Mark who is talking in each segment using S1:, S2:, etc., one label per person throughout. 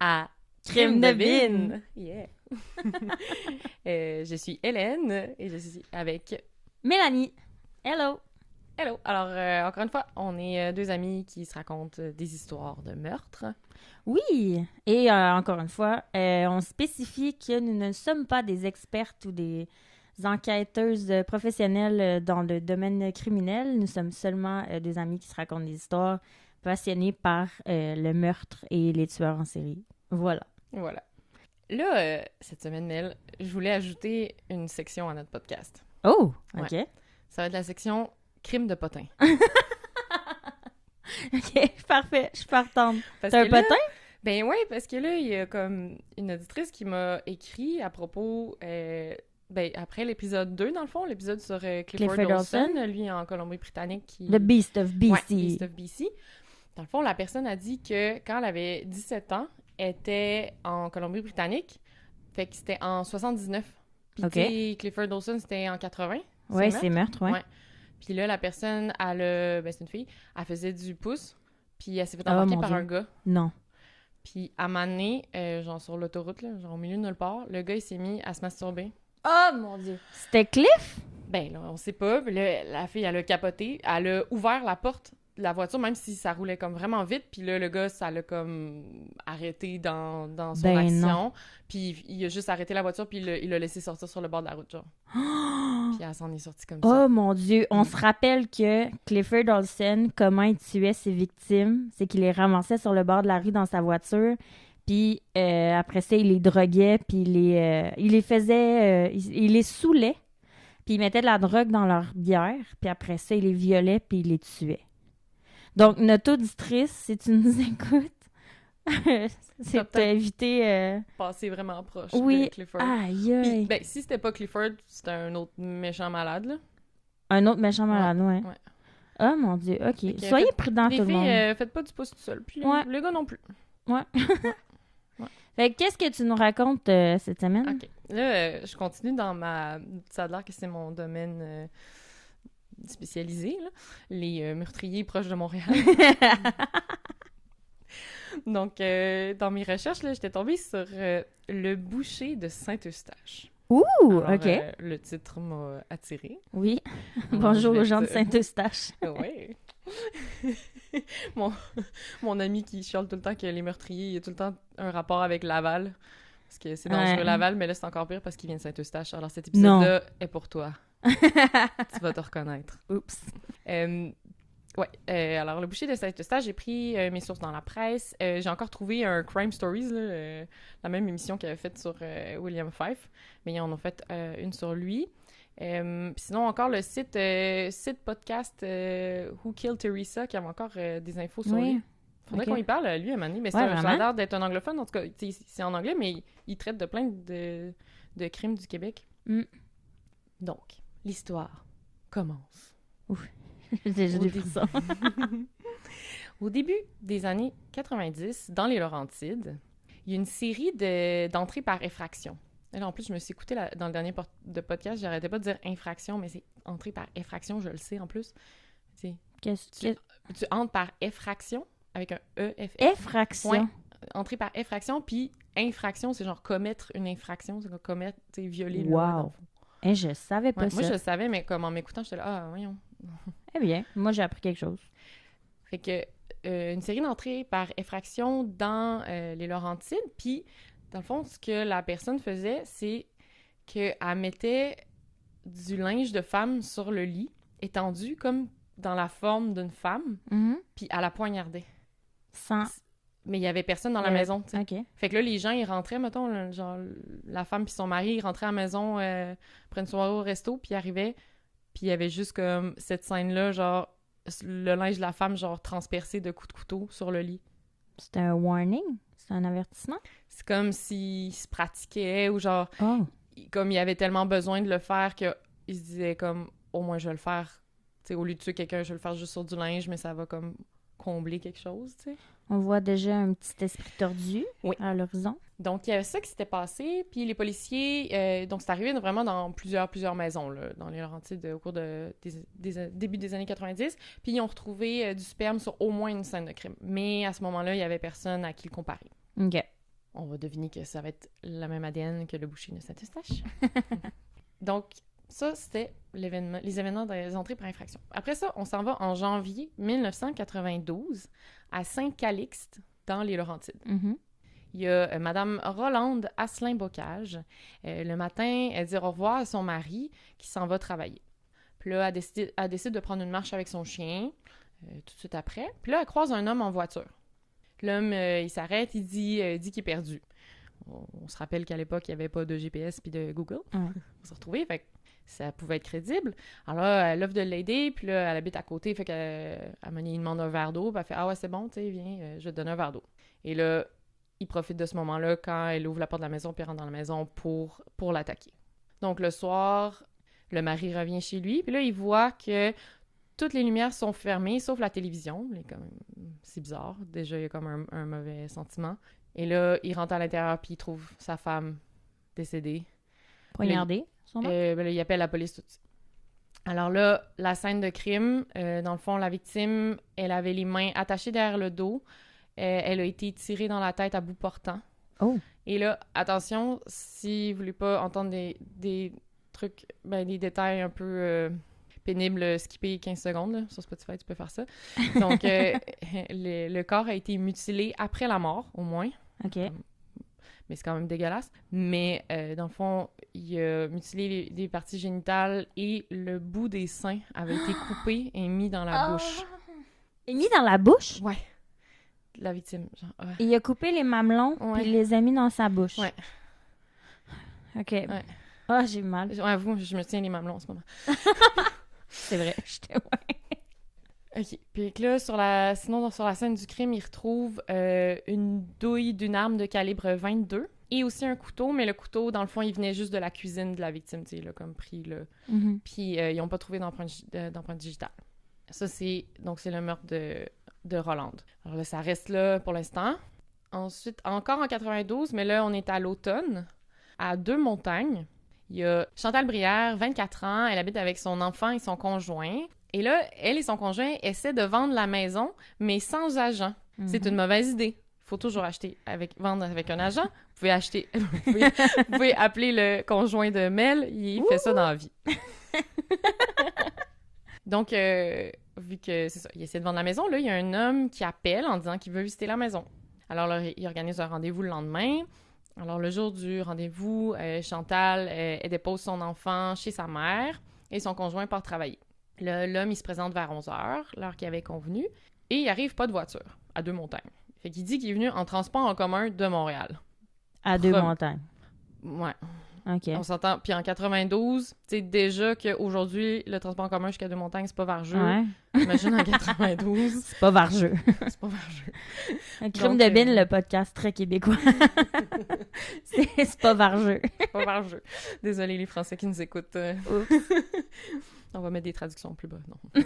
S1: à Crime de Bine.
S2: Yeah! Je suis Hélène et je suis avec...
S1: Mélanie. Hello.
S2: Hello! Alors, encore une fois, on est deux amis qui se racontent des histoires de meurtre.
S1: Oui, et encore une fois, on spécifie que nous ne sommes pas des expertes ou des enquêteuses professionnelles dans le domaine criminel. Nous sommes seulement des amis qui se racontent des histoires passionnés par le meurtre et les tueurs en série. Voilà.
S2: Voilà. Là, cette semaine, Mel, je voulais ajouter une section à notre podcast.
S1: Oh, OK.
S2: Ouais. Ça va être la section Crime de potin.
S1: OK, parfait. Je suis partante.
S2: Parce
S1: T'as un
S2: que là,
S1: potin?
S2: Ben oui, parce que là, il y a comme une auditrice qui m'a écrit à propos, après l'épisode 2, dans le fond, l'épisode sur Clifford Dawson, lui en Colombie-Britannique.
S1: The Beast of BC.
S2: Ouais, Beast of BC. Dans le fond, la personne a dit que quand elle avait 17 ans, elle était en Colombie-Britannique, fait que c'était en 79. Puis
S1: OK.
S2: tu sais, Clifford Dawson, c'était en 80.
S1: Oui, c'est meurtre, ouais.
S2: Puis là, la personne, c'est une fille, elle faisait du pouce, puis elle s'est fait
S1: Oh,
S2: embarquer
S1: mon
S2: par
S1: Dieu.
S2: un gars.
S1: Non.
S2: Puis à un moment donné, genre sur l'autoroute, là, genre au milieu de nulle part, le gars, il s'est mis à se masturber.
S1: Oh, mon Dieu. C'était Cliff?
S2: Ben là, on sait pas. Puis là, la fille, elle a capoté. Elle a ouvert la porte de la voiture, même si ça roulait comme vraiment vite. Puis là, le gars, ça l'a comme arrêté dans son
S1: Ben
S2: action.
S1: non.
S2: Puis il a juste arrêté la voiture, puis il l'a laissé sortir sur le bord de la route, genre. Puis elle s'en est sortie comme ça.
S1: Oh mon Dieu, on se rappelle que Clifford Dawson, comment il tuait ses victimes, c'est qu'il les ramassait sur le bord de la rue dans sa voiture, puis après ça, il les droguait, puis il les faisait, il les saoulait, puis il mettait de la drogue dans leur bière, puis après ça, il les violait, puis il les tuait. Donc, notre auditrice, si tu nous écoutes, c'est
S2: peut-être
S1: éviter...
S2: Passé vraiment proche
S1: Oui,
S2: de Clifford.
S1: aïe,
S2: Puis,
S1: aïe.
S2: ben, si c'était pas Clifford, c'était un autre méchant malade, là.
S1: Un autre méchant malade, ouais.
S2: Ouais.
S1: Oh mon Dieu, OK.
S2: Fait que
S1: Soyez prudents,
S2: Les
S1: tout le monde.
S2: filles, faites pas du pouce tout seul. Puis
S1: Ouais.
S2: les gars non plus.
S1: Ouais.
S2: Ouais.
S1: Fait que qu'est-ce que tu nous racontes cette semaine?
S2: OK. Là, je continue dans ma... Ça a l'air que c'est mon domaine spécialisé, là. Les meurtriers proches de Montréal. Donc, dans mes recherches, là, j'étais tombée sur le boucher de Saint-Eustache.
S1: Ouh,
S2: Alors,
S1: OK.
S2: Le titre m'a attirée.
S1: Oui.
S2: Alors,
S1: Bonjour
S2: je
S1: aux
S2: vais
S1: gens de
S2: te-
S1: Saint-Eustache.
S2: Ouais. mon ami qui chiale tout le temps que les meurtriers, il y a tout le temps un rapport avec Laval. Parce que c'est dangereux
S1: Ouais.
S2: Laval, mais là, c'est encore pire parce qu'il vient de Saint-Eustache. Alors, cet épisode-là est pour toi. Tu vas te reconnaître.
S1: Oups.
S2: Alors, le boucher de Saint-Eustache, j'ai pris mes sources dans la presse. J'ai encore trouvé un Crime Stories, là, la même émission qu'il avait faite sur William Fife, mais ils en ont fait une sur lui. Sinon, encore le site podcast Who Killed Teresa, qui avait encore des infos sur lui. Faudrait
S1: Ok.
S2: qu'on y parle, lui, à un moment donné. Mais
S1: Ouais,
S2: ça a
S1: vraiment?
S2: l'air d'être un anglophone, en tout cas. C'est en anglais, mais il traite de plein de crimes du Québec.
S1: Mm.
S2: Donc, l'histoire commence.
S1: J'ai déjà
S2: Au
S1: des
S2: début.
S1: frissons.
S2: Au début des années 90, dans les Laurentides, il y a une série d'entrées par effraction. Et là, en plus, je me suis écoutée dans le dernier de podcast, j'arrêtais pas de dire infraction, mais c'est entrée par effraction, je le sais en plus. Tu entres par effraction, avec un E-F.
S1: Effraction.
S2: Ouais. Entrée par effraction, puis infraction, c'est genre commettre une infraction, c'est comme commettre, tu sais, violer le loi,
S1: Wow.
S2: dans le fond.
S1: Et je savais pas
S2: Ouais,
S1: ça.
S2: moi, je le savais, mais comme en m'écoutant, j'étais là, ah, voyons.
S1: Eh bien, moi, j'ai appris quelque chose.
S2: Fait que une série d'entrées par effraction dans les Laurentides, puis dans le fond, ce que la personne faisait, c'est qu'elle mettait du linge de femme sur le lit, étendu comme dans la forme d'une femme,
S1: Mhm.
S2: puis elle la poignardait.
S1: Sans...
S2: Mais il y avait personne dans la
S1: Il y avait-
S2: maison, tu sais.
S1: OK.
S2: Fait que là, les gens, ils rentraient, mettons, là, genre, la femme puis son mari, ils rentraient à la maison après une soirée au resto, puis ils arrivaient, puis il y avait juste comme cette scène-là, genre, le linge de la femme, genre, transpercé de coups de couteau sur le lit.
S1: C'était un warning? C'est un avertissement?
S2: C'est comme s'il se pratiquait, ou genre,
S1: Oh.
S2: comme il avait tellement besoin de le faire qu'il se disait comme, au moins, je vais le faire. Tu sais, au lieu de tuer quelqu'un, je vais le faire juste sur du linge, mais ça va comme combler quelque chose, tu sais.
S1: On voit déjà un petit esprit tordu
S2: Oui.
S1: à l'horizon.
S2: Donc, il y avait ça qui s'était passé, puis les policiers... donc, c'est arrivé vraiment dans plusieurs maisons, là, dans les Laurentides, au cours début des années 90, puis ils ont retrouvé du sperme sur au moins une scène de crime. Mais à ce moment-là, il y avait personne à qui le comparer.
S1: OK.
S2: on va deviner que ça va être la même ADN que le boucher de Saint-Eustache. Donc, ça, c'était les événements des entrées par infraction. Après ça, on s'en va en janvier 1992 à Saint-Calixte, dans les Laurentides.
S1: Mhm.
S2: Il y a Madame Rolande Asselin-Bocage. Le matin, elle dit au revoir à son mari qui s'en va travailler. Puis là, elle décide de prendre une marche avec son chien, tout de suite après. Puis là, elle croise un homme en voiture. L'homme, il s'arrête, il dit qu'il est perdu. On se rappelle qu'à l'époque, il n'y avait pas de GPS puis de Google.
S1: Ouais.
S2: On s'est retrouvés, fait que ça pouvait être crédible. Alors là, elle offre de l'aider, puis là, elle habite à côté, fait qu'elle il demande un verre d'eau, puis elle fait « Ah ouais, c'est bon, tu sais, viens, je vais te donner un verre d'eau. » Et là, il profite de ce moment-là quand elle ouvre la porte de la maison, puis elle rentre dans la maison pour l'attaquer. Donc le soir, le mari revient chez lui, puis là, il voit que toutes les lumières sont fermées, sauf la télévision. C'est bizarre. Déjà, il y a comme un mauvais sentiment. Et là, il rentre à l'intérieur, puis il trouve sa femme décédée.
S1: Poignardé, sûrement?
S2: Là, il appelle la police tout de suite. Alors là, la scène de crime, dans le fond, la victime, elle avait les mains attachées derrière le dos. Elle a été tirée dans la tête à bout portant.
S1: Oh!
S2: Et là, attention, si vous voulez pas entendre des trucs, des détails un peu pénibles, skipper 15 secondes, là, sur Spotify, tu peux faire ça. Donc, le corps a été mutilé après la mort, au moins.
S1: OK.
S2: Mais c'est quand même dégueulasse. Mais dans le fond, il a mutilé les parties génitales et le bout des seins avait été coupé et mis dans la bouche.
S1: Et mis dans la bouche?
S2: Ouais. La victime. Genre, ouais.
S1: Et il a coupé les mamelons
S2: Ouais.
S1: puis il les a mis dans sa bouche.
S2: Ouais.
S1: OK.
S2: Ouais.
S1: Ah, j'ai mal.
S2: Ouais, vous, je me tiens les mamelons en ce moment.
S1: C'est vrai. J'étais...
S2: OK. Puis là, sinon, sur la scène du crime, il retrouve une douille d'une arme de calibre 22 et aussi un couteau, mais le couteau, dans le fond, il venait juste de la cuisine de la victime, tu sais, là, comme pris, là.
S1: Mhm.
S2: Puis ils n'ont pas trouvé d'empreinte digitale. Ça, c'est le meurtre de Rolande. Alors là, ça reste là pour l'instant. Ensuite, encore en 92, mais là, on est à l'automne, à Deux-Montagnes. Il y a Chantal Brière, 24 ans, elle habite avec son enfant et son conjoint. Et là, elle et son conjoint essaient de vendre la maison, mais sans agent.
S1: Mhm.
S2: C'est une mauvaise idée. Il faut toujours vendre avec un agent. Vous pouvez appeler le conjoint de Mel, il fait ça dans la vie. Donc, vu que c'est ça, il essaie de vendre la maison, là, il y a un homme qui appelle en disant qu'il veut visiter la maison. Alors là, il organise un rendez-vous le lendemain. Alors, le jour du rendez-vous, Chantal, elle dépose son enfant chez sa mère et son conjoint part travailler. L'homme, il se présente vers 11h, l'heure qu'il avait convenue, et il arrive pas de voiture à Deux-Montagnes. Fait qu'il dit qu'il est venu en transport en commun de Montréal.
S1: À Deux-Montagnes.
S2: Ouais.
S1: OK.
S2: On s'entend. Puis en 92, tu sais, déjà qu'aujourd'hui, le transport en commun jusqu'à Deux-Montagnes, c'est pas vargeux.
S1: Ouais.
S2: Imagine en 92.
S1: C'est pas vargeux.
S2: C'est pas vargeux.
S1: Un crime
S2: Donc,
S1: de bine, le podcast très québécois. c'est pas vargeux.
S2: C'est pas vargeux. Désolé les Français qui nous écoutent.
S1: Oups.
S2: On va mettre des traductions plus bas, non.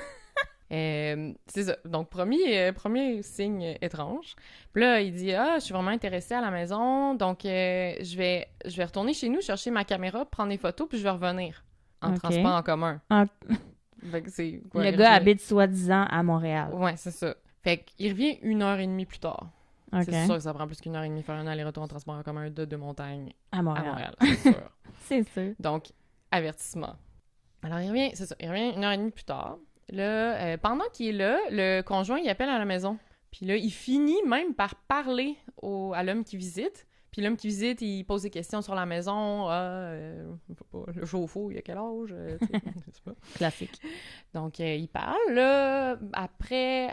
S2: C'est ça. Donc, premier signe étrange. Puis là, il dit « Ah, je suis vraiment intéressée à la maison, donc je vais retourner chez nous, chercher ma caméra, prendre des photos, puis je vais revenir en
S1: Ok.
S2: transport en commun.
S1: Ah. »
S2: Fait que c'est...
S1: Le gars habite soi-disant à Montréal.
S2: Ouais, c'est ça. Fait qu'il revient 1h30 plus tard.
S1: OK.
S2: C'est sûr que ça prend plus qu'1h30 faire un aller-retour en transport en commun de Deux-Montagnes
S1: À
S2: à
S1: Montréal.
S2: Montréal, c'est sûr.
S1: C'est sûr.
S2: Donc, avertissement. Alors, il revient 1h30 plus tard. Là, pendant qu'il est là, le conjoint, il appelle à la maison. Puis là, il finit même par parler à l'homme qui visite. Puis l'homme qui visite, il pose des questions sur la maison. Le chauffe-eau, il a quel âge? Je sais pas.
S1: Classique.
S2: Donc, il parle. Là, après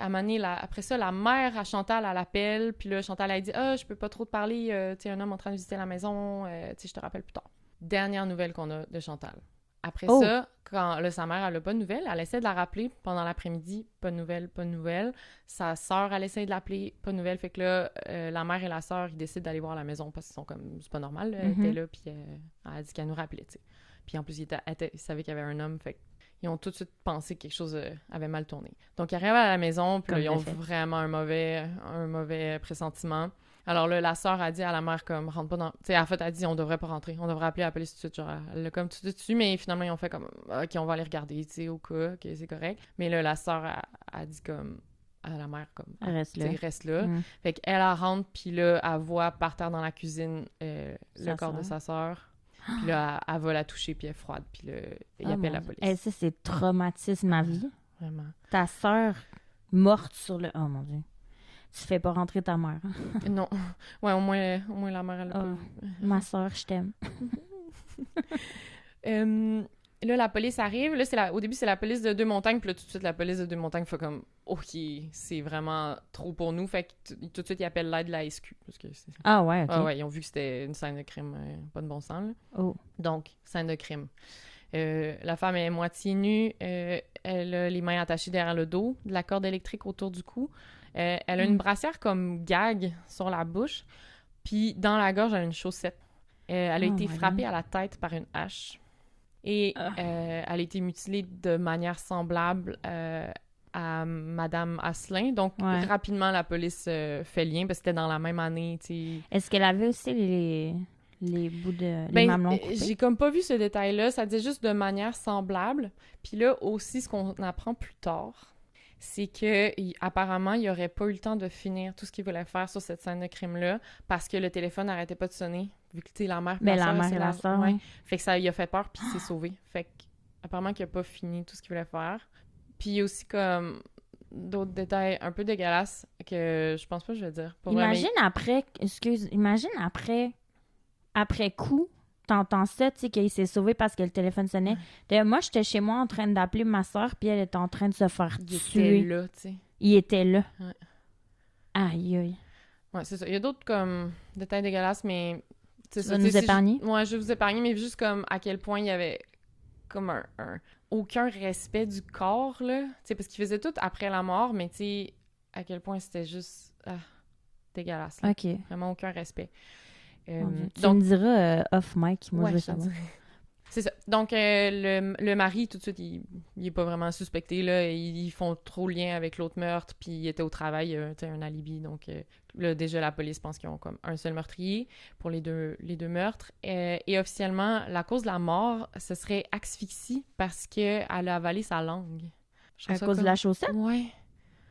S2: ça, la mère à Chantal, elle l'appelle. Puis là, Chantal, elle dit « Ah, je peux pas trop te parler. Tu sais, un homme en train de visiter la maison. Tu sais, je te rappelle plus tard. » Dernière nouvelle qu'on a de Chantal. Après ça, quand là, sa mère, elle a pas de nouvelles, elle essaie de la rappeler pendant l'après-midi. Pas de nouvelles, pas de nouvelles. Sa sœur, elle essaie de l'appeler, pas de nouvelles. Fait que là, la mère et la sœur, ils décident d'aller voir la maison parce qu'ils sont comme... C'est pas normal, là. Elle était là, puis elle a dit qu'elle nous rappelait, tu sais. Puis en plus, ils savaient qu'il y avait un homme, fait qu'ils ont tout de suite pensé que quelque chose avait mal tourné. Donc, ils arrivent à la maison, puis là, ils ont vraiment un mauvais pressentiment. Alors là, la sœur a dit à la mère, comme, rentre pas dans... Tu sais, en fait, elle a dit, on devrait pas rentrer. On devrait appeler tout de suite. Genre, elle l'a comme tout de suite, mais finalement, ils ont fait comme, OK, on va aller regarder, tu sais, au cas, OK, c'est correct. Mais là, la sœur a dit comme, à la mère, comme,
S1: Reste là.
S2: reste là.
S1: Mm.
S2: Fait qu'elle, elle rentre, puis là, elle voit par terre dans la cuisine le corps de sa sœur. Puis là, elle va la toucher, puis elle est froide, puis là, il appelle la police.
S1: Ça, c'est traumatisme à vie.
S2: Vraiment.
S1: Ta sœur morte sur le... Oh mon Dieu. Tu fais pas rentrer ta mère. Hein?
S2: Non. Ouais, au moins la mère, elle l'a pas vu.
S1: Ma sœur, je t'aime.
S2: Là, la police arrive. Là, au début, c'est la police de Deux-Montagnes. Puis là, tout de suite, la police de Deux-Montagnes fait comme « OK, c'est vraiment trop pour nous. » Fait que tout de suite, ils appellent l'aide de la SQ. Parce que
S1: Ah ouais, OK.
S2: Ah ouais, ils ont vu que c'était une scène de crime pas de bon sens. Là.
S1: Oh.
S2: Donc, scène de crime. La femme est moitié nue. Elle a les mains attachées derrière le dos, de la corde électrique autour du cou. Elle a une brassière comme gag sur la bouche. Puis, dans la gorge, elle a une chaussette. Elle a été frappée à la tête par une hache. Et elle a été mutilée de manière semblable à Madame Asselin. Donc, rapidement, la police fait lien, parce que c'était dans la même année, tu sais.
S1: Est-ce qu'elle avait aussi les bouts de... les mamelons coupés?
S2: J'ai comme pas vu ce détail-là. Ça dit juste de manière semblable. Puis là, aussi, ce qu'on apprend plus tard, c'est que apparemment, il aurait pas eu le temps de finir tout ce qu'il voulait faire sur cette scène de crime-là, parce que le téléphone n'arrêtait pas de sonner. Vu que, tu sais, la mère
S1: et la sœur,
S2: ouais. Fait que ça lui a fait peur, puis il s'est sauvé. Fait que, apparemment qu'il a pas fini tout ce qu'il voulait faire. Puis il y a aussi, comme, d'autres détails un peu dégueulasses que je pense pas que je vais dire.
S1: Imagine après coup, t'entends ça, tu sais, qu'il s'est sauvé parce que le téléphone sonnait. Moi, j'étais chez moi en train d'appeler ma soeur, puis elle était en train de se faire tuer.
S2: Il était là, tu sais.
S1: Il était là.
S2: Ouais.
S1: Aïe, aïe.
S2: Ouais, c'est ça. Il y a d'autres, comme, détails dégueulasses, mais...
S1: Tu vas nous épargner?
S2: Ouais, je vais vous épargner, mais juste comme à quel point il y avait comme aucun respect du corps, là. Tu sais, parce qu'il faisait tout après la mort, mais tu sais, à quel point c'était juste dégueulasse. Là.
S1: OK.
S2: Vraiment aucun respect.
S1: Tu me diras off-mic, moi je veux savoir.
S2: C'est ça. Donc, le mari, tout de suite, il est pas vraiment suspecté, là. Ils font trop lien avec l'autre meurtre, puis il était au travail, tu sais, un alibi. Donc, là, déjà, la police pense qu'ils ont comme un seul meurtrier pour les deux meurtres. Et officiellement, la cause de la mort, ce serait asphyxie parce qu'elle a avalé sa langue.
S1: À cause de la chaussette?
S2: Ouais.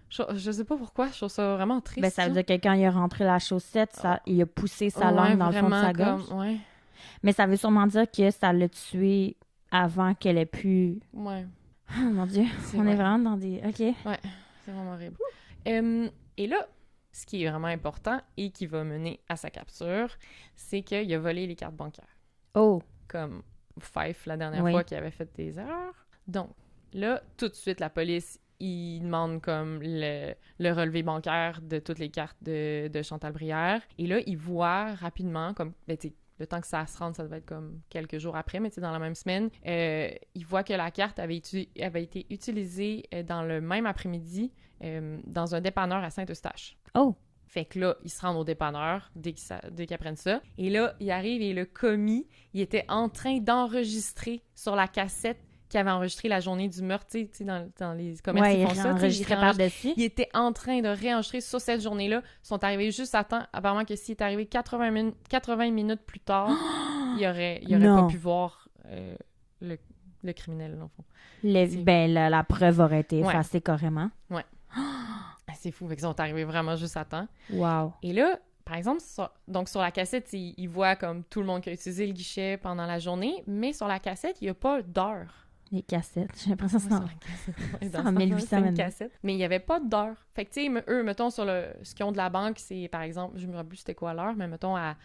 S2: Je sais pas pourquoi, je trouve ça vraiment triste.
S1: Ben, ça veut dire que quand il a rentré la chaussette, il a poussé sa langue dans le fond de sa gorge.
S2: Ouais.
S1: Mais ça veut sûrement dire que ça l'a tué avant qu'elle ait pu...
S2: Ouais.
S1: Oh mon Dieu, est vraiment dans des... OK.
S2: Ouais, c'est vraiment horrible. Et là, ce qui est vraiment important et qui va mener à sa capture, c'est qu'il a volé les cartes bancaires.
S1: Oh!
S2: Comme Fife, la dernière fois, qui avait fait des erreurs. Donc, là, tout de suite, la police, il demande comme le relevé bancaire de toutes les cartes de Chantal Brière. Et là, il voit rapidement, comme... Ben, le temps que ça se rende, ça devait être comme quelques jours après, mais dans la même semaine, il voit que la carte avait été utilisée dans le même après-midi dans un dépanneur à Saint-Eustache.
S1: Oh!
S2: Fait que là, ils se rendent au dépanneur dès qu'ils apprennent ça. Et là, il arrive et le commis, il était en train d'enregistrer sur la cassette qui avait enregistré la journée du meurtre, tu sais, dans les commerces, ils font ça.
S1: Enregistré par-dessus.
S2: Il était en train de réenregistrer sur cette journée-là. Ils sont arrivés juste à temps. Apparemment que s'il est arrivé 80 minutes plus tard, il aurait pas pu voir le criminel, dans le fond.
S1: La preuve aurait été effacée carrément.
S2: Ouais. C'est fou, fait qu'ils sont arrivés vraiment juste à temps.
S1: Wow.
S2: Et là, par exemple, sur la cassette, il voit comme tout le monde qui a utilisé le guichet pendant la journée, mais sur la cassette, il n'y a pas d'heure.
S1: Les cassettes, j'ai l'impression que c'est en 1800
S2: une cassette. Mais il n'y avait pas d'heure. Fait que, tu sais, eux, mettons, sur ce qu'ils ont de la banque, c'est, par exemple, je me rappelle plus c'était quoi l'heure, mais mettons, à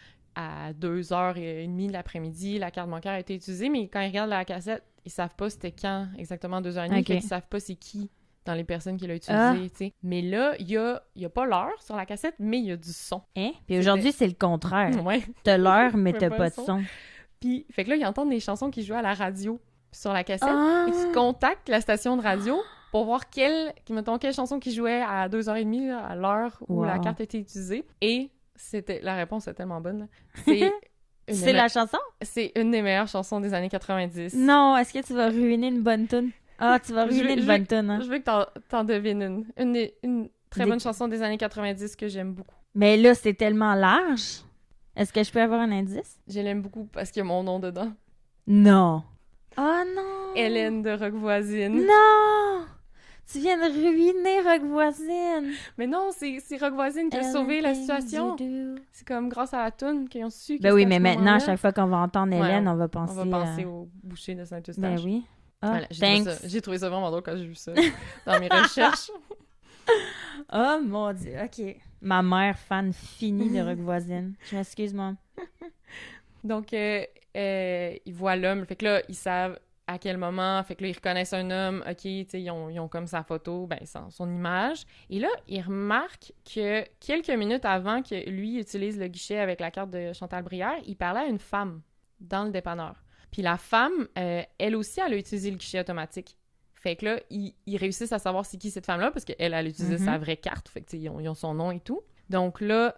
S2: 2h30 de l'après-midi, la carte bancaire a été utilisée, mais quand ils regardent la cassette, ils savent pas c'était quand exactement 2h30, fait qu'ils savent pas c'est qui dans les personnes qui l'ont utilisé, tu sais. Mais là, il y a pas l'heure sur la cassette, mais il y a du son.
S1: Hein? Puis aujourd'hui, c'est le contraire.
S2: Ouais.
S1: T'as l'heure, mais t'as pas de son.
S2: Puis, fait que là, ils entendent des chansons qui jouent à la radio sur la cassette. Ils contactent la station de radio pour voir quelle chanson qui jouait à 2h30, à l'heure où la carte était utilisée. Et la réponse est tellement bonne. C'est
S1: la chanson?
S2: C'est une des meilleures chansons des années 90.
S1: Non, est-ce que tu vas ruiner une bonne tune? Ah, tu vas ruiner une bonne tune, hein?
S2: Je veux que t'en devines une très bonne chanson des années 90 que j'aime beaucoup.
S1: Mais là, c'est tellement large. Est-ce que je peux avoir un indice?
S2: Je l'aime beaucoup parce qu'il y a mon nom dedans.
S1: Non. Oh non!
S2: Hélène de Roquevoisine.
S1: Non! Tu viens de ruiner Rock Voisine!
S2: Mais non, c'est Rock Voisine qui a sauvé la situation. C'est comme grâce à la toune qu'ils ont su que
S1: Ben oui,
S2: c'était à
S1: mais
S2: ce
S1: maintenant, à
S2: moment-là.
S1: chaque fois qu'on va entendre Hélène,
S2: Ouais,
S1: on va
S2: On
S1: penser...
S2: va penser au boucher de Saint-Eustache.
S1: Ben oui. Ah,
S2: Voilà,
S1: thanks!
S2: j'ai trouvé ça vraiment drôle quand j'ai vu ça dans mes recherches.
S1: Oh mon Dieu, OK. Ma mère, fan finie de Rock Voisine. Je m'excuse, moi.
S2: Donc, ils voient l'homme. Fait que là, ils savent à quel moment. Fait que là, ils reconnaissent un homme. OK, tu sais, ils ont comme sa photo, ben, son image. Et là, ils remarquent que quelques minutes avant que lui utilise le guichet avec la carte de Chantal Brière, il parlait à une femme dans le dépanneur. Puis la femme, elle aussi, elle a utilisé le guichet automatique. Fait que là, ils réussissent à savoir c'est qui cette femme-là, parce qu'elle, elle utilisait sa vraie carte. Fait que, tu sais, ils ont son nom et tout. Donc là,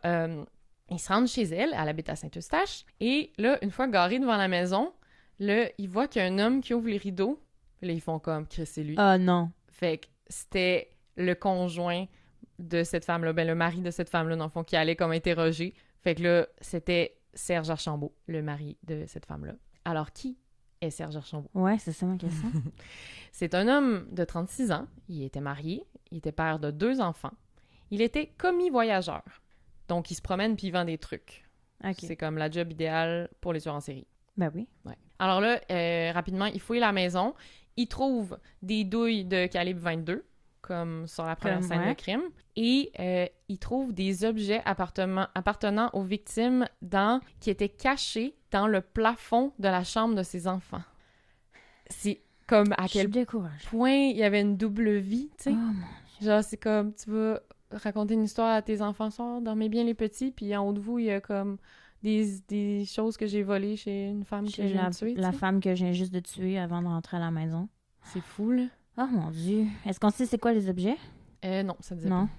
S2: ils se rendent chez elle. Elle habite à Saint-Eustache. Et là, une fois garés devant la maison, là, ils voient qu'il y a un homme qui ouvre les rideaux. Puis là, ils font comme, Chris, c'est lui.
S1: Oh non.
S2: Fait que c'était le conjoint de cette femme-là, ben le mari de cette femme-là, dans le fond, qui allait comme interroger. Fait que là, c'était Serge Archambault, le mari de cette femme-là. Alors, qui est Serge Archambault?
S1: Ouais, c'est ça ma question.
S2: C'est un homme de 36 ans. Il était marié. Il était père de 2 enfants. Il était commis voyageur. Donc, il se promène puis il vend des trucs.
S1: OK.
S2: C'est comme la job idéale pour les tueurs en série.
S1: Ben oui.
S2: Ouais. Alors là, rapidement, il fouille la maison. Il trouve des douilles de calibre 22, comme sur la première scène de crime. Et il trouve des objets appartenant aux victimes qui étaient cachés dans le plafond de la chambre de ses enfants. C'est comme à quel point il y avait une double vie, tu sais.
S1: Oh mon Dieu.
S2: Genre, c'est comme, tu vas raconter une histoire à tes enfants, soir, dormez bien les petits, puis en haut de vous, il y a comme des choses que j'ai volées chez une femme que je viens de tuer.
S1: La femme que je viens juste de tuer avant de rentrer à la maison.
S2: C'est fou, là.
S1: Oh mon Dieu. Est-ce qu'on sait c'est quoi les objets?
S2: Non, ça disait
S1: Non.
S2: pas.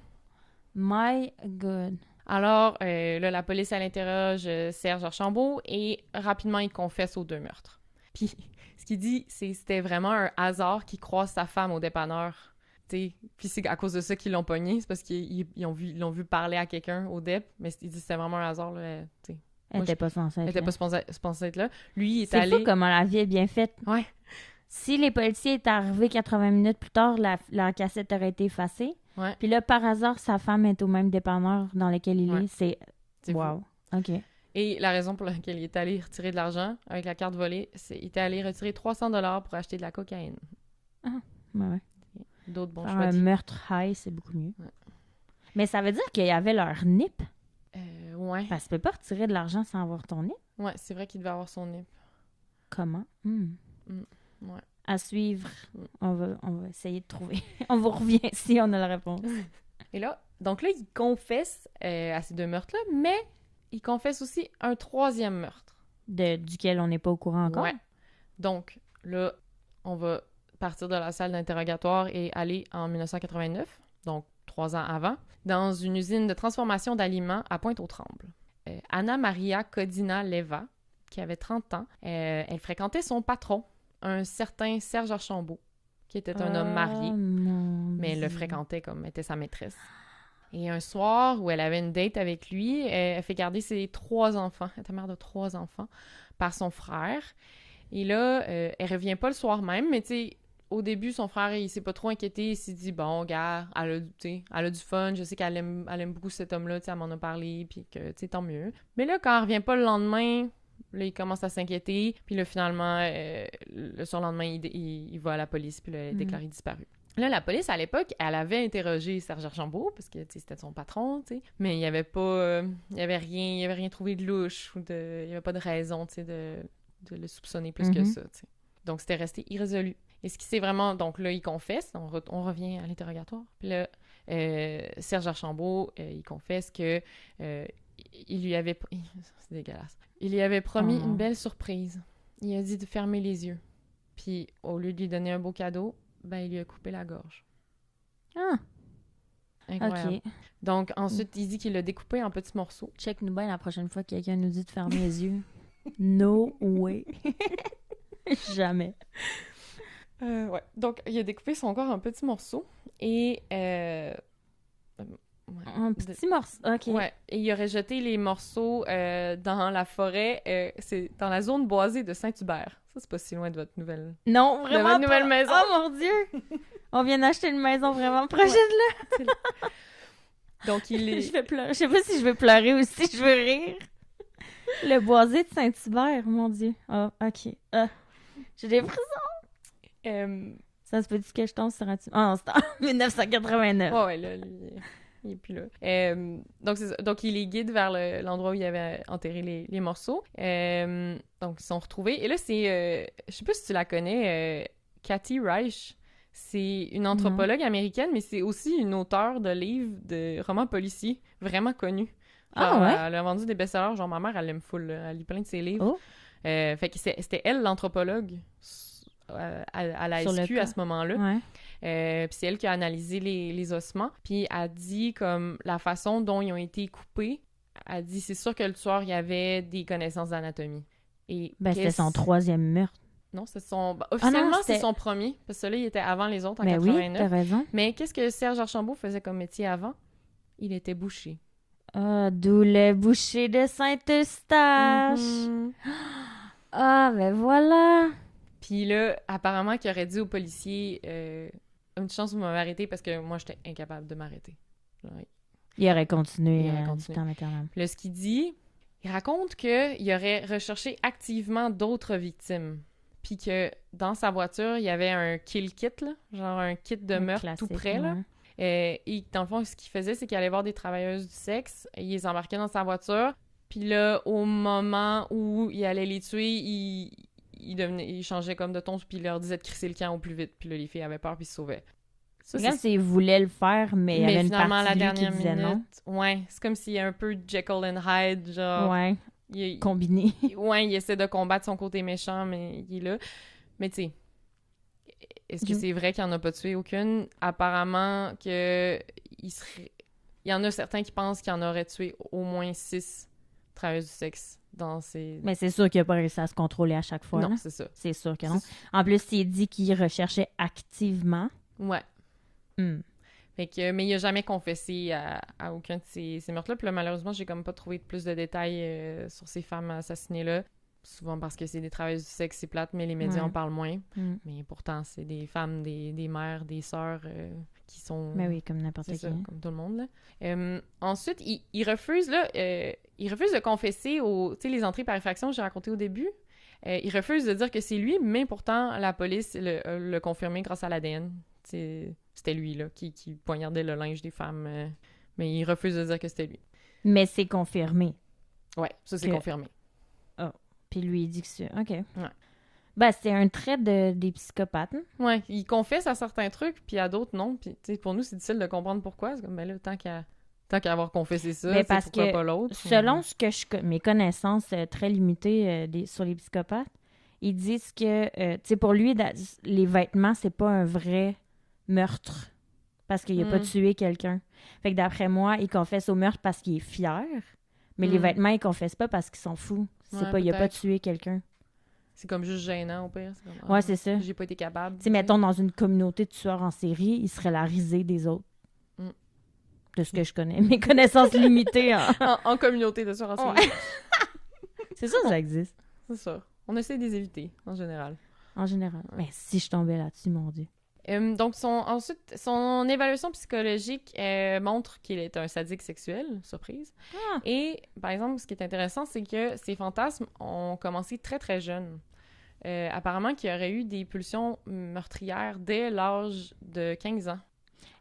S1: My God.
S2: Alors, là, la police, elle interroge Serge Archambault et rapidement, il confesse aux 2 meurtres. Puis, ce qu'il dit, c'était vraiment un hasard qu'il croise sa femme au dépanneur. T'sais. Puis c'est à cause de ça qu'ils l'ont pogné, c'est parce qu'ils l'ont vu parler à quelqu'un au DEP, mais il dit que c'était vraiment un hasard, là, t'sais.
S1: Elle était pas censée être
S2: Elle était
S1: là.
S2: pas supposée être là. Lui, il est
S1: C'est
S2: allé...
S1: fou comment la vie est bien faite.
S2: Ouais.
S1: Si les policiers étaient arrivés 80 minutes plus tard, la cassette aurait été effacée.
S2: Ouais.
S1: Puis là, par hasard, sa femme est au même dépanneur dans lequel il est. C'est
S2: fou.
S1: wow. OK.
S2: Et la raison pour laquelle il est allé retirer de l'argent avec la carte volée, c'est qu'il était allé retirer 300$ pour acheter de la cocaïne.
S1: Ah, ouais.
S2: D'autres bons
S1: Faire
S2: choix.
S1: un meurtre high, c'est beaucoup mieux.
S2: Ouais.
S1: Mais ça veut dire qu'il y avait leur NIP.
S2: Ouais.
S1: Parce que tu peux pas retirer de l'argent sans avoir ton NIP.
S2: Ouais, c'est vrai qu'il devait avoir son NIP.
S1: Comment?
S2: Ouais.
S1: À suivre. On va essayer de trouver. On vous revient si on a la réponse.
S2: Et là, donc là, il confesse à ces 2 meurtres-là, mais il confesse aussi un 3e meurtre.
S1: Duquel on n'est pas au courant encore?
S2: Ouais. Donc, là, on va partir de la salle d'interrogatoire et aller en 1989, donc 3 ans avant, dans une usine de transformation d'aliments à Pointe-aux-Trembles. Anna Maria Codina Leva, qui avait 30 ans, elle fréquentait son patron, un certain Serge Archambault, qui était un homme marié, mais elle le fréquentait comme était sa maîtresse. Et un soir où elle avait une date avec lui, elle fait garder ses 3 enfants, elle était mère de 3 enfants, par son frère. Et là, elle revient pas le soir même, mais tu sais, au début, son frère, il s'est pas trop inquiété, il s'est dit, bon, gars, elle a du fun, je sais qu'elle aime beaucoup cet homme-là, tu sais, elle m'en a parlé, puis que, tu sais, tant mieux. Mais là, quand elle revient pas le lendemain, là, il commence à s'inquiéter, puis là, finalement, le surlendemain, il va à la police, puis là, elle est déclarée disparue. Là, la police, à l'époque, elle avait interrogé Serge Archambault, parce que, tu sais, c'était son patron, tu sais, mais il y avait pas, il y avait rien trouvé de louche, ou il y avait pas de raison, tu sais, de le soupçonner plus que ça, tu sais. Donc, c'était resté irrésolu. Et ce qui s'est vraiment... Donc là, il confesse, on revient à l'interrogatoire. Puis là, Serge Archambault, il confesse que il lui avait... C'est dégueulasse. Il lui avait promis une belle surprise. Il a dit de fermer les yeux. Puis, au lieu de lui donner un beau cadeau, ben, il lui a coupé la gorge.
S1: Ah!
S2: Incroyable.
S1: OK.
S2: Donc, ensuite, il dit qu'il l'a découpé en petits morceaux.
S1: Check-nous bien la prochaine fois que quelqu'un nous dit de fermer les yeux. No way. Jamais.
S2: Ouais. Donc, il a découpé son corps en petits morceaux et...
S1: Un petit morceau, OK.
S2: Ouais, et il aurait jeté les morceaux dans la forêt, c'est dans la zone boisée de Saint-Hubert. Ça, c'est pas si loin de votre nouvelle...
S1: Non, vraiment
S2: de votre nouvelle maison.
S1: Oh mon Dieu! On vient d'acheter une maison vraiment proche de là.
S2: Donc, il est...
S1: Je vais pleurer. Je sais pas si je vais pleurer ou si je veux rire. Le boisé de Saint-Hubert, mon Dieu. Ah, OK. Ah, j'ai des frissons. Ça se peut-tu que je tombe sur un... Ah non, c'était en 1989.
S2: Ouais, là, lui, il est plus là. Donc, c'est ça. Donc, il les guide vers l'endroit où il avait enterré les morceaux. Donc, ils sont retrouvés. Et là, c'est... je sais pas si tu la connais, Kathy Reich. C'est une anthropologue américaine, mais c'est aussi une auteure de livres, de romans policiers, vraiment connue.
S1: Ah ouais?
S2: Elle a vendu des best-sellers. Genre, ma mère, elle l'aime full. Là. Elle lit plein de ses livres.
S1: Oh.
S2: Fait que c'était elle, l'anthropologue, à la
S1: Sur le
S2: SQ
S1: cas.
S2: à ce moment-là.
S1: Ouais.
S2: Puis c'est elle qui a analysé les ossements. Puis elle dit comme la façon dont ils ont été coupés. Elle dit c'est sûr que le tueur, il avait des connaissances d'anatomie. Et
S1: Ben, c'était son troisième meurtre.
S2: Non, c'est son... officiellement,
S1: c'était...
S2: c'est son premier. Parce que celui-là, il était avant les autres, en
S1: Ben
S2: 89.
S1: oui, t'as raison.
S2: Mais qu'est-ce que Serge Archambault faisait comme métier avant? Il était boucher.
S1: Ah, d'où le boucher de Saint-Eustache.
S2: Mm-hmm.
S1: Ah, ben voilà.
S2: Puis là, apparemment, qu'il aurait dit aux policiers une chance vous m'avez arrêté parce que moi, j'étais incapable de m'arrêter. Genre,
S1: il aurait continué.
S2: Il aurait continué.
S1: Quand même.
S2: Puis là, ce qu'il dit, il raconte qu'il aurait recherché activement d'autres victimes. Puis que dans sa voiture, il y avait un kill kit, là, genre un kit de meurtre
S1: classique,
S2: tout près. Là. Et dans le fond, ce qu'il faisait, c'est qu'il allait voir des travailleuses du sexe, il les embarquait dans sa voiture, puis là, au moment où il allait les tuer, il changeait comme de ton, puis il leur disait de crisser le camp au plus vite, puis là, les filles avaient peur, puis ils se sauvaient.
S1: C'est comme s'il voulait le faire, mais il y avait une
S2: finalement,
S1: partie
S2: la
S1: de lui qui disait
S2: dernière
S1: non.
S2: minute, ouais, c'est comme s'il y a un peu Jekyll and Hyde, genre...
S1: Ouais, combiné.
S2: Ouais, il essaie de combattre son côté méchant, mais il est là. Mais tu sais, est-ce que c'est vrai qu'il n'en a pas tué aucune? Apparemment que il y en a certains qui pensent qu'il en aurait tué au moins 6 travailleuses du sexe dans ces...
S1: Mais c'est sûr qu'il n'a pas réussi à se contrôler à chaque fois.
S2: Non,
S1: là.
S2: c'est ça.
S1: C'est sûr que non. En plus, il dit qu'il recherchait activement.
S2: Ouais.
S1: Mm.
S2: Fait que, mais il a jamais confessé à aucun de ces meurtres-là. Puis là, malheureusement, j'ai comme pas trouvé plus de détails sur ces femmes assassinées-là. Souvent parce que c'est des travailleuses du sexe, c'est plate, mais les médias en parlent moins. Mm. Mais pourtant, c'est des femmes, des mères, des sœurs qui sont...
S1: Mais oui, comme n'importe qui.
S2: Ça, comme tout le monde, là. Ensuite, il refuse, là, il refuse de confesser tu sais, les entrées par effraction que j'ai racontées au début. Il refuse de dire que c'est lui, mais pourtant, la police l'a confirmé grâce à l'ADN. C'était lui, là, qui poignardait le linge des femmes. Mais il refuse de dire que c'était lui.
S1: Mais c'est confirmé.
S2: Ouais, ça, c'est confirmé.
S1: Oh. Puis lui, il dit que c'est... OK.
S2: Ouais.
S1: Ben, c'est un trait des psychopathes. Hein?
S2: Ouais, il confesse à certains trucs, puis à d'autres, non. Puis, tu sais, pour nous, c'est difficile de comprendre pourquoi. C'est comme, ben là, tant qu'à avoir confessé ça,
S1: mais parce
S2: pourquoi
S1: que,
S2: pas l'autre?
S1: Selon ce que mes connaissances très limitées sur les psychopathes, ils disent que, tu sais, pour lui, les vêtements, c'est pas un vrai meurtre. Parce qu'il a pas tué quelqu'un. Fait que d'après moi, il confesse au meurtre parce qu'il est fier. Mais les vêtements, il confesse pas parce qu'il s'en fout. Il a pas tué quelqu'un.
S2: C'est comme juste gênant, au pire. C'est comme,
S1: ouais, c'est ça.
S2: J'ai pas été capable.
S1: Tu sais, mettons, dans une communauté de tueurs en série, il serait la risée des autres. De ce que je connais. Mes connaissances limitées
S2: en communauté de tueurs en série.
S1: Ouais. C'est ça, ça existe.
S2: C'est ça. On essaie de les éviter, en général.
S1: En général. Ouais. Mais si je tombais là-dessus, mon Dieu.
S2: Donc, ensuite, son évaluation psychologique montre qu'il est un sadique sexuel, surprise. Ah. Et, par exemple, ce qui est intéressant, c'est que ses fantasmes ont commencé très, très jeunes. Apparemment qu'il aurait eu des pulsions meurtrières dès l'âge de 15 ans.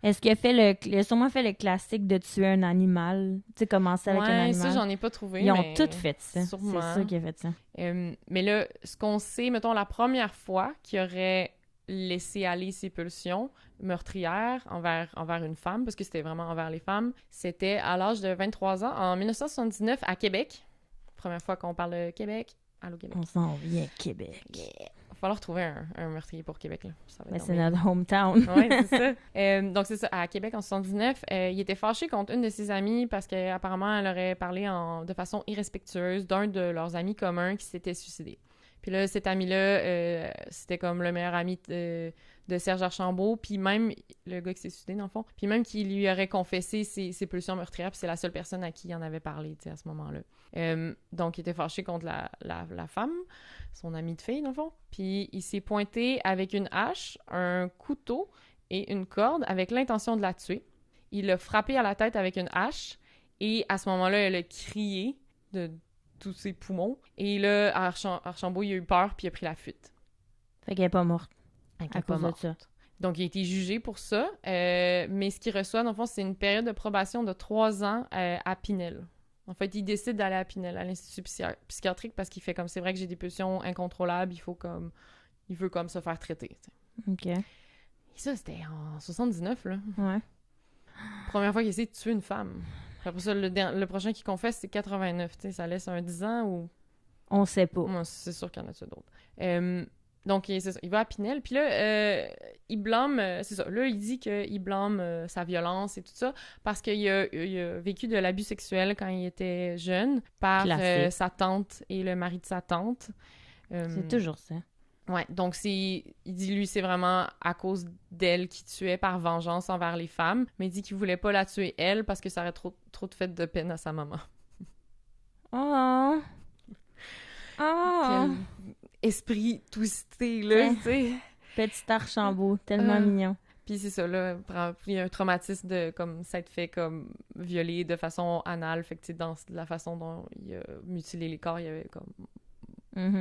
S1: Est-ce qu'il a sûrement fait le classique de tuer un animal? Tu sais, commencer avec un animal?
S2: Ouais, ça, j'en ai pas trouvé.
S1: Ils ont toutes fait ça.
S2: Sûrement.
S1: C'est ça qui a fait ça.
S2: Mais là, ce qu'on sait, mettons, la première fois qu'il aurait laisser aller ses pulsions meurtrières envers une femme, parce que c'était vraiment envers les femmes, c'était à l'âge de 23 ans, en 1979, à Québec. Première fois qu'on parle de Québec. Allô, Québec.
S1: On s'en vient, Québec.
S2: Yeah. Il va falloir trouver un meurtrier pour Québec, là.
S1: Mais c'est notre hometown.
S2: Oui, c'est ça. Donc, c'est ça. À Québec, en 79, il était fâché contre une de ses amies parce qu'apparemment, elle aurait parlé de façon irrespectueuse d'un de leurs amis communs qui s'était suicidé. Puis là, cet ami-là, c'était comme le meilleur ami de Serge Archambault, puis même le gars qui s'est suicidé, dans le fond, puis même qui lui aurait confessé ses pulsions meurtrières, puis c'est la seule personne à qui il en avait parlé, tu sais, à ce moment-là. Donc, il était fâché contre la femme, son amie de fille, dans le fond, puis il s'est pointé avec une hache, un couteau et une corde avec l'intention de la tuer. Il l'a frappée à la tête avec une hache et à ce moment-là, elle a crié de tous ses poumons. Et là, Archambault, il a eu peur puis il a pris la fuite.
S1: Fait qu'elle est pas morte
S2: Elle
S1: à
S2: est pas
S1: cause
S2: morte.
S1: de ça.
S2: Donc, il a été jugé pour ça. Mais ce qu'il reçoit, dans le fond, c'est une période de probation de 3 ans à Pinel. En fait, il décide d'aller à Pinel, à l'Institut psychiatrique, parce qu'il fait comme, c'est vrai que j'ai des pulsions incontrôlables, il veut comme se faire traiter. T'sais.
S1: OK.
S2: Et ça, c'était en 79, là.
S1: Ouais.
S2: Première fois qu'il essaie de tuer une femme. Après ça, le prochain qu'il confesse, c'est 89. T'sais, ça laisse un 10 ans ou...
S1: On sait pas.
S2: Moi, c'est sûr qu'il y en a d'autres. Donc, c'est ça, il va à Pinel, puis là, il blâme... c'est ça, là, il dit qu'il blâme sa violence et tout ça, parce qu'il a vécu de l'abus sexuel quand il était jeune par sa tante et le mari de sa tante.
S1: C'est toujours ça.
S2: Ouais, donc il dit, lui, c'est vraiment à cause d'elle qu'il tuait par vengeance envers les femmes, mais il dit qu'il voulait pas la tuer, elle, parce que ça aurait trop de fait de peine à sa maman.
S1: Oh! Oh!
S2: Quel esprit twisté, là, tu sais.
S1: Petit Archambault, tellement mignon.
S2: Puis c'est ça, là, il y a un traumatisme de, comme, s'être fait, comme, violer de façon anale, fait que, tu sais, dans la façon dont il a mutilé les corps, il y avait, comme,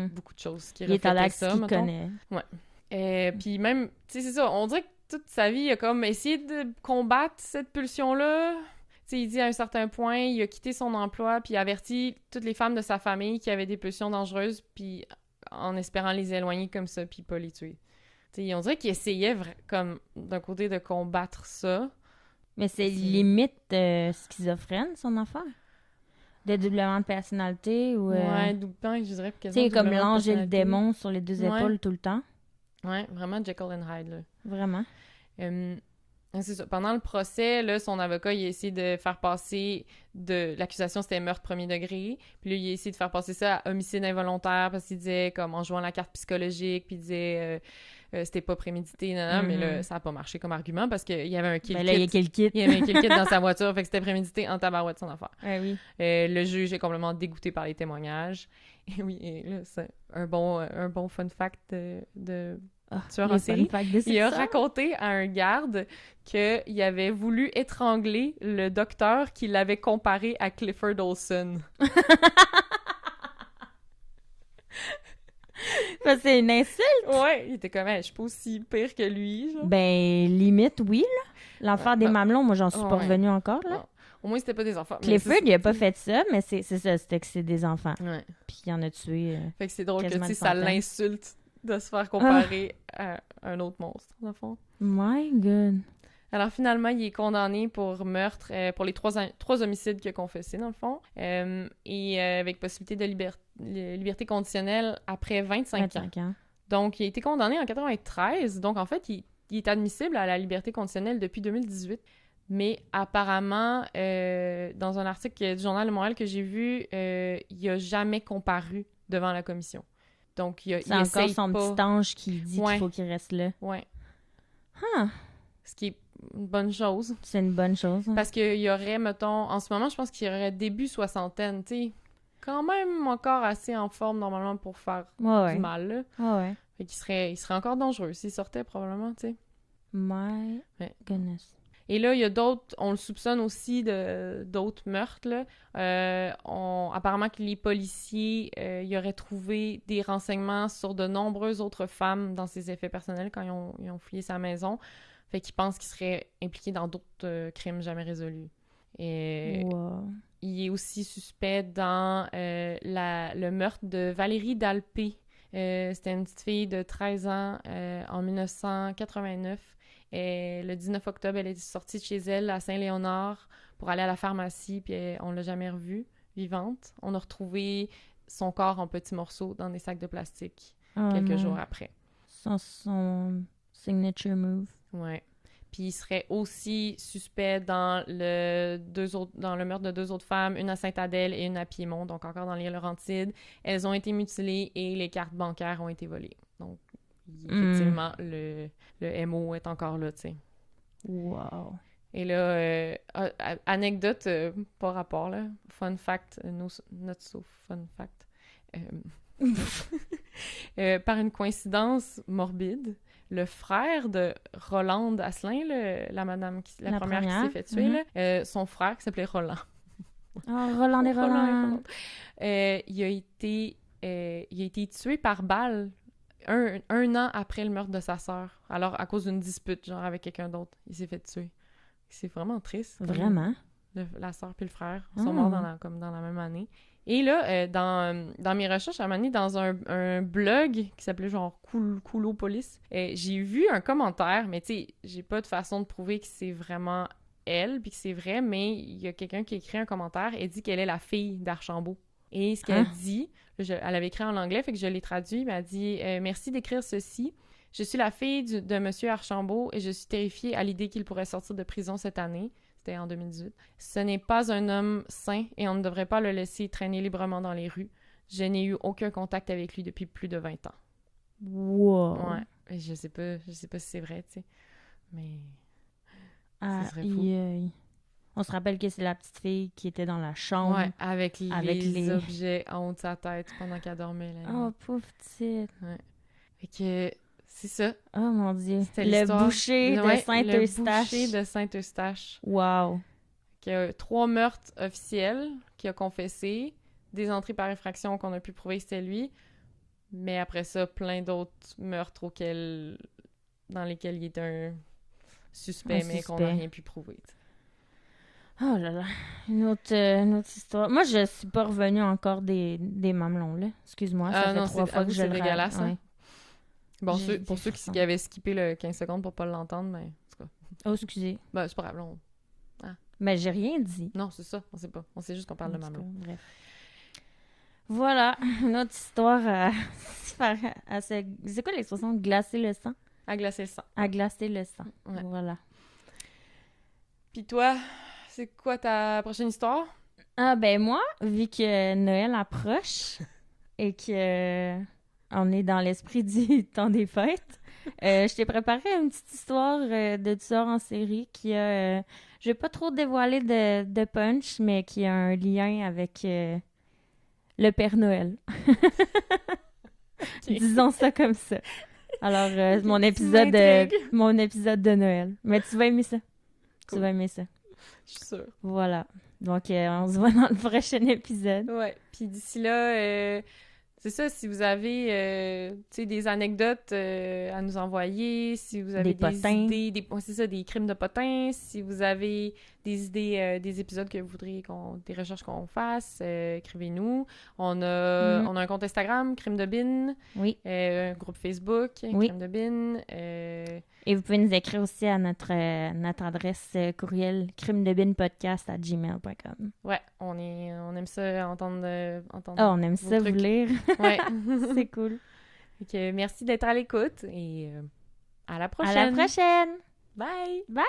S2: beaucoup de choses qui reflétaient ça,
S1: mettons. Il connaît.
S2: Ouais. Puis même, tu sais, c'est ça, on dirait que toute sa vie, il a comme essayé de combattre cette pulsion-là. Tu sais, il dit à un certain point, il a quitté son emploi, puis il a averti toutes les femmes de sa famille qui avaient des pulsions dangereuses, puis en espérant les éloigner comme ça, puis pas les tuer. Tu sais, on dirait qu'il essayait, comme, d'un côté, de combattre ça.
S1: Mais c'est limite schizophrène, son affaire. Dédoublement de personnalité ou...
S2: Ouais, doublement, je dirais.
S1: Tu sais, comme l'ange et le démon sur les deux épaules tout le temps.
S2: Ouais, vraiment Jekyll and Hyde, là.
S1: Vraiment.
S2: C'est ça. Pendant le procès, là, son avocat, il a essayé de faire passer l'accusation, c'était meurtre premier degré. Puis là, il a essayé de faire passer ça à homicide involontaire parce qu'il disait, comme, en jouant la carte psychologique, puis il disait... c'était pas prémédité, non, mais là, ça a pas marché comme argument parce qu'il y avait un kill kit.
S1: Il y a kill kit.
S2: Il y avait un kill kit dans sa voiture, fait que c'était prémédité en tabarouette, son affaire.
S1: Oui.
S2: Le juge est complètement dégoûté par les témoignages. Et oui, et là, c'est un bon fun fact de tueur en série. Il a raconté à un garde qu'il avait voulu étrangler le docteur qui l'avait comparé à Clifford Olson.
S1: C'est une insulte!
S2: Ouais, il était comme, je suis pas aussi pire que lui, genre.
S1: Ben, limite, oui, là. L'affaire des mamelons, moi, j'en suis pas revenue encore, là.
S2: Au moins, c'était pas des enfants.
S1: Clifford, il a pas fait ça, mais c'est ça, c'était que c'est des enfants.
S2: Ouais.
S1: Puis il en a tué.
S2: Fait que c'est drôle que, tu sais, ça l'insulte de se faire comparer à un autre monstre, dans le fond.
S1: My God.
S2: Alors, finalement, il est condamné pour meurtre, pour les 3 homicides qu'il a confessés, dans le fond, et avec possibilité de liberté conditionnelle après 25 ans. Donc, il a été condamné en 93. Donc, en fait, il est admissible à la liberté conditionnelle depuis 2018. Mais apparemment, dans un article du Journal de Montréal que j'ai vu, il n'a jamais comparu devant la commission. Donc,
S1: c'est encore son petit ange qui dit qu'il faut qu'il reste là.
S2: Ouais.
S1: Huh.
S2: Ce qui est une bonne chose.
S1: C'est une bonne chose. Hein.
S2: Parce qu'il y aurait, mettons, en ce moment, je pense qu'il y aurait début soixantaine, tu sais, quand même encore assez en forme, normalement, pour faire du mal, là.
S1: Ouais.
S2: Fait qu'il serait encore dangereux s'il sortait, probablement, tu sais.
S1: My goodness.
S2: Et là, il y a d'autres, on le soupçonne aussi d'autres meurtres, là. Apparemment que les policiers, y auraient trouvé des renseignements sur de nombreuses autres femmes dans ses effets personnels quand ils ont fouillé sa maison. Fait qu'ils pensent qu'il serait impliqué dans d'autres crimes jamais résolus. Et il est aussi suspect dans le meurtre de Valérie Dalpé. C'était une petite fille de 13 ans en 1989. Et le 19 octobre, elle est sortie de chez elle à Saint-Léonard pour aller à la pharmacie, puis on l'a jamais revue, vivante. On a retrouvé son corps en petits morceaux dans des sacs de plastique quelques jours après.
S1: Son signature move.
S2: Ouais. Puis il serait aussi suspect dans le meurtre de 2 autres femmes, une à Sainte-Adèle et une à Piémont, donc encore dans les Laurentides. Elles ont été mutilées et les cartes bancaires ont été volées. Donc, effectivement, le MO est encore là, tu sais.
S1: Wow.
S2: Et là, anecdote, pas rapport, là. Fun fact, not so fun fact. Par une coïncidence morbide, le frère de Rolande Asselin, la première qui s'est fait tuer, là, son frère qui s'appelait Roland.
S1: Oh, Roland et Roland.
S2: Il a été tué par balle un an après le meurtre de sa sœur. Alors, à cause d'une dispute, genre, avec quelqu'un d'autre, il s'est fait tuer. C'est vraiment triste.
S1: Vraiment?
S2: La sœur puis le frère sont morts dans la même année. Et là, dans mes recherches, à un moment donné, dans un blog qui s'appelait genre Coulopolis, j'ai vu un commentaire, mais tu sais, j'ai pas de façon de prouver que c'est vraiment elle, puis que c'est vrai, mais il y a quelqu'un qui a écrit un commentaire et dit qu'elle est la fille d'Archambault. Et ce qu'elle dit, elle avait écrit en anglais, fait que je l'ai traduit, mais elle dit « Merci d'écrire ceci. Je suis la fille de Monsieur Archambault et je suis terrifiée à l'idée qu'il pourrait sortir de prison cette année. » C'était en 2018. « Ce n'est pas un homme sain et on ne devrait pas le laisser traîner librement dans les rues. Je n'ai eu aucun contact avec lui depuis plus de 20 ans. »
S1: Wow!
S2: Ouais. Et je sais pas si c'est vrai, tu sais. Mais... ça serait fou.
S1: On se rappelle que c'est la petite fille qui était dans la chambre.
S2: Ouais, avec les objets en haut de sa tête pendant qu'elle dormait. Là.
S1: Oh, pauvre petite.
S2: Ouais. Fait que... C'est ça.
S1: Oh mon Dieu.
S2: Le
S1: boucher de Saint-Eustache.
S2: Le boucher de Saint-Eustache.
S1: Wow.
S2: Qui a 3 meurtres officiels qu'il a confessés, des entrées par effraction qu'on a pu prouver que c'était lui, mais après ça, plein d'autres meurtres dans lesquels il est un suspect, mais qu'on n'a rien pu prouver. T'sais.
S1: Oh là là. Une autre histoire. Moi, je suis pas revenue encore des mamelons, là. Excuse-moi, ça fait 3 fois que je le rate.
S2: C'est dégueulasse, hein?
S1: Ouais.
S2: Bon, pour ceux qui avaient skippé le 15 secondes pour pas l'entendre, mais... En tout cas.
S1: Oh, excusez.
S2: Ben, c'est pas grave,
S1: Mais j'ai rien dit.
S2: Non, c'est ça, on sait pas. On sait juste qu'on parle de mamelon.
S1: Bref. Voilà, une autre histoire c'est quoi l'expression? Glacer le sang?
S2: À glacer le sang.
S1: À glacer le sang,
S2: ouais.
S1: Voilà.
S2: Puis toi, c'est quoi ta prochaine histoire?
S1: Ah ben moi, vu que Noël approche et que on est dans l'esprit du temps des fêtes, je t'ai préparé une petite histoire de tueur en série qui a... je vais pas trop dévoiler de punch, mais qui a un lien avec le Père Noël. Okay. Disons ça comme ça. Alors, mon épisode de Noël. Mais tu vas aimer ça. Cool. Tu vas aimer ça.
S2: Je suis sûre.
S1: Voilà. Donc, on se voit dans le prochain épisode.
S2: Ouais. Puis d'ici là... c'est ça, si vous avez des anecdotes à nous envoyer, si vous avez des idées, c'est ça, des crimes de potins, si vous avez des idées, des épisodes que vous voudriez des recherches qu'on fasse, écrivez-nous. On a un compte Instagram, Crime de Bin.
S1: Oui.
S2: Un groupe Facebook, Crime de Bin.
S1: Et vous pouvez nous écrire aussi à notre adresse courriel crimedebinpodcast@gmail.com.
S2: Ouais, on aime ça entendre
S1: on aime ça
S2: trucs.
S1: Vous lire.
S2: Ouais.
S1: C'est cool.
S2: Donc, merci d'être à l'écoute et à la prochaine.
S1: À la prochaine.
S2: Bye.
S1: Bye.